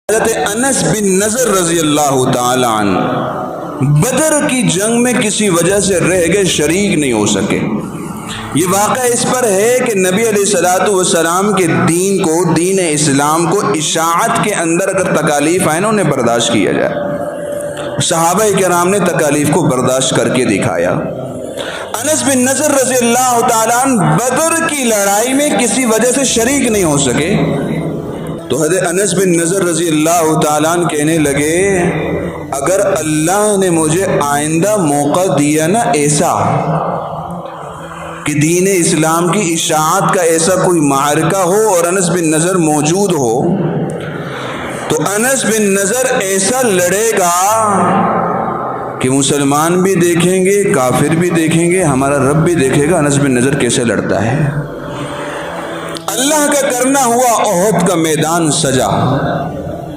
حضرت انس بن نضر رضی اللہ تعالی عنہ بدر کی جنگ میں کسی وجہ سے رہ گئے، شریک نہیں ہو سکے۔ یہ واقعہ اس پر ہے کہ نبی علیہ الصلوۃ والسلام کے دین کو، دین اسلام کو اشاعت کے اندر اگر تکالیف آئے نا، انہیں برداشت کیا جائے۔ صحابہ کرام نے تکالیف کو برداشت کر کے دکھایا۔ انس بن نضر رضی اللہ تعالیٰ عنہ بدر کی لڑائی میں کسی وجہ سے شریک نہیں ہو سکے، تو حضرت انس بن نضر رضی اللہ تعالیٰ عنہ کہنے لگے اگر اللہ نے مجھے آئندہ موقع دیا نا ایسا کہ دین اسلام کی اشاعت کا ایسا کوئی معرکہ ہو اور انس بن نضر موجود ہو، تو انس بن نضر ایسا لڑے گا کہ مسلمان بھی دیکھیں گے، کافر بھی دیکھیں گے، ہمارا رب بھی دیکھے گا انس بن نضر کیسے لڑتا ہے۔ اللہ کا کرنا ہوا، احد کا میدان سجا۔